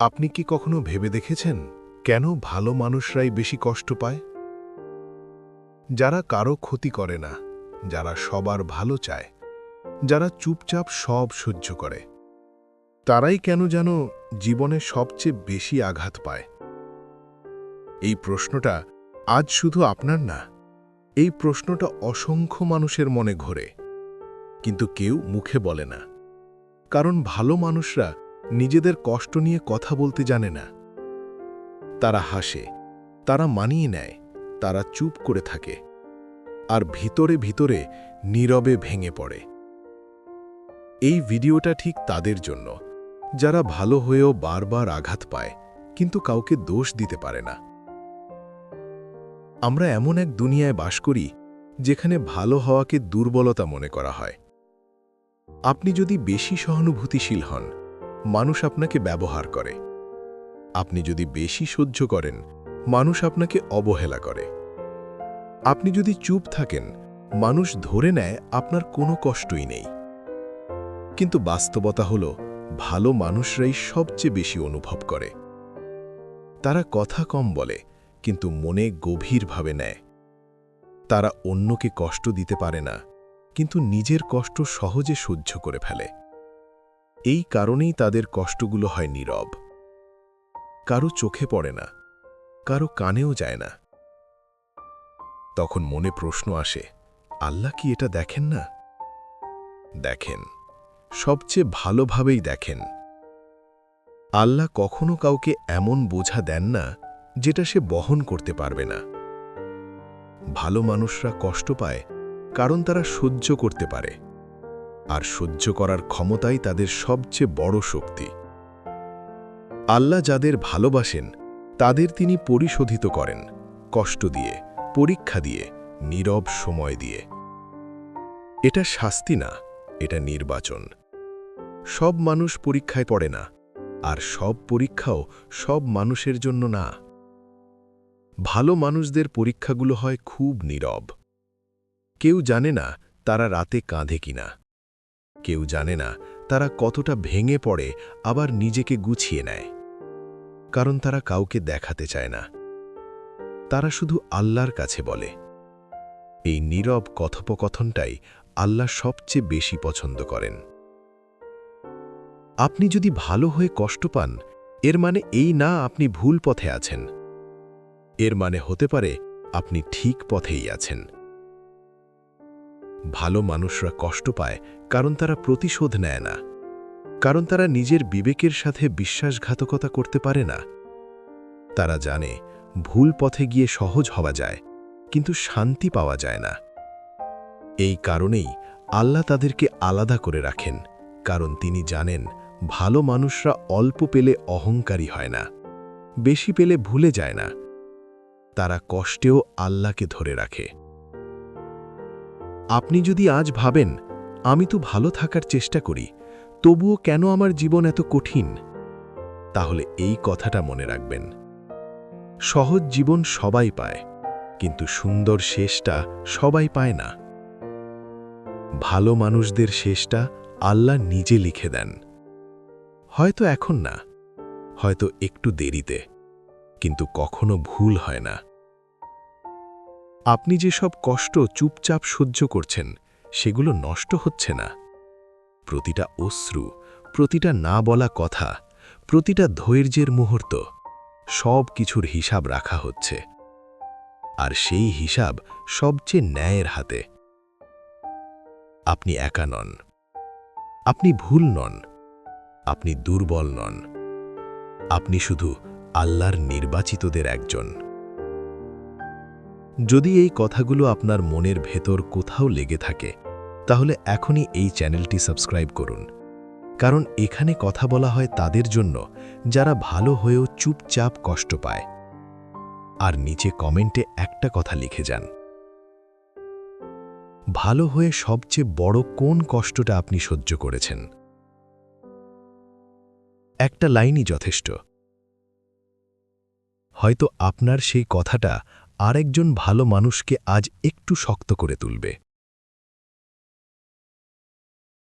আপনি কি কখনো ভেবে দেখেছেন কেন ভালো মানুষরাই বেশি কষ্ট পায়? যারা কারো ক্ষতি করে না, যারা সবার ভালো চায়, যারা চুপচাপ সব সহ্য করে, তারাই কেন যেন জীবনে সবচেয়ে বেশি আঘাত পায়? এই প্রশ্নটা আজ শুধু আপনার না, এই প্রশ্নটা অসংখ্য মানুষের মনে ঘোরে, কিন্তু কেউ মুখে বলে না। কারণ ভালো মানুষরা নিজেদের কষ্ট নিয়ে কথা বলতে জানে না। তারা হাসে, তারা মানিয়ে নেয়, তারা চুপ করে থাকে, আর ভিতরে ভিতরে নীরবে ভেঙে পড়ে। এই ভিডিওটা ঠিক তাদের জন্য, যারা ভালো হয়েও বারবার আঘাত পায়, কিন্তু কাউকে দোষ দিতে পারে না। আমরা এমন এক দুনিয়ায় বাস করি যেখানে ভালো হওয়াকে দুর্বলতা মনে করা হয়। আপনি যদি বেশি সহানুভূতিশীল হন, মানুষ আপনাকে ব্যবহার করে। আপনি যদি বেশি সহ্য করেন, মানুষ আপনাকে অবহেলা করে। আপনি যদি চুপ থাকেন, মানুষ ধরে নেয় আপনার কোনো কষ্টই নেই। কিন্তু বাস্তবতা হল, ভালো মানুষরাই সবচেয়ে বেশি অনুভব করে। তারা কথা কম বলে, কিন্তু মনে গভীরভাবে নেয়। তারা অন্যকে কষ্ট দিতে পারে না, কিন্তু নিজের কষ্ট সহজে সহ্য করে ফেলে। এই কারণেই তাদের কষ্টগুলো হয় নীরব। কারো চোখে পড়ে না, কারো কানেও যায় না। তখন মনে প্রশ্ন আসে, আল্লাহ কি এটা দেখেন না? দেখেন, সবচেয়ে ভালোভাবেই দেখেন। আল্লাহ কখনো কাউকে এমন বোঝা দেন না যেটা সে বহন করতে পারবে না। ভালো মানুষরা কষ্ট পায় কারণ তারা সহ্য করতে পারে, আর সহ্য করার ক্ষমতাই তাদের সবচেয়ে বড় শক্তি। আল্লাহ যাদের ভালোবাসেন তাদের তিনি পরিশোধিত করেন, কষ্ট দিয়ে, পরীক্ষা দিয়ে, নীরব সময় দিয়ে। এটা শাস্তি না, এটা নির্বাচন। সব মানুষ পরীক্ষায় পড়ে না, আর সব পরীক্ষাও সব মানুষের জন্য না। ভালো মানুষদের পরীক্ষাগুলো হয় খুব নীরব। কেউ জানে না তারা রাতে কাঁধে কিনা। কেউ জানে না তারা কতটা ভেঙে পড়ে আবার নিজেকে গুছিয়ে নেয়। কারণ তারা কাউকে দেখাতে চায় না। তারা শুধু আল্লাহর কাছে বলে। এই নীরব কথোপকথনটাই আল্লাহ সবচেয়ে বেশি পছন্দ করেন। আপনি যদি ভালো হয়ে কষ্ট পান, এর মানে এই না আপনি ভুল পথে আছেন। এর মানে হতে পারে আপনি ঠিক পথেই আছেন। ভালো মানুষরা কষ্ট পায় কারণ তারা প্রতিশোধ নেয় না, কারণ তারা নিজের বিবেকের সাথে বিশ্বাসঘাতকতা করতে পারে না। তারা জানে ভুল পথে গিয়ে সহজ হওয়া যায়, কিন্তু শান্তি পাওয়া যায় না। এই কারণেই আল্লাহ তাদেরকে আলাদা করে রাখেন, কারণ তিনি জানেন ভালো মানুষরা অল্প পেলে অহংকারী হয় না, বেশি পেলে ভুলে যায় না। তারা কষ্টেও আল্লাহকে ধরে রাখে। আপনি যদি আজ ভাবেন, আমি তো ভালো থাকার চেষ্টা করি, তবুও কেন আমার জীবন এত কঠিন, তাহলে এই কথাটা মনে রাখবেন। সহজ জীবন সবাই পায়, কিন্তু সুন্দর শেষটা সবাই পায় না। ভালো মানুষদের শেষটা আল্লাহ নিজে লিখে দেন। হয়তো এখন না, হয়তো একটু দেরিতে, কিন্তু কখনো ভুল হয় না। আপনি যেসব কষ্ট চুপচাপ সহ্য করছেন, সেগুলো নষ্ট হচ্ছে না। প্রতিটা অশ্রু, প্রতিটা না বলা কথা, প্রতিটা ধৈর্যের মুহূর্ত, সব কিছুর হিসাব রাখা হচ্ছে। আর সেই হিসাব সবচেয়ে ন্যায়ের হাতে। আপনি একা নন, আপনি ভুল নন, আপনি দুর্বল নন। আপনি শুধু আল্লাহর নির্বাচিতদের একজন। যদি এই কথাগুলো আপনার মনের ভেতর কোথাও লেগে থাকে, তাহলে এখনই এই চ্যানেলটি সাবস্ক্রাইব করুন। কারণ এখানে কথা বলা হয় তাদের জন্য যারা ভালো হয়েও চুপচাপ কষ্ট পায়। আর নিচে কমেন্টে একটা কথা লিখে যান। ভালো হয়ে সবচেয়ে বড় কোন কষ্টটা আপনি সহ্য করেছেন? একটা লাইনই যথেষ্ট। হয়তো আপনার সেই কথাটা আরেকজন ভালো মানুষকে আজ একটু শক্ত করে তুলবে।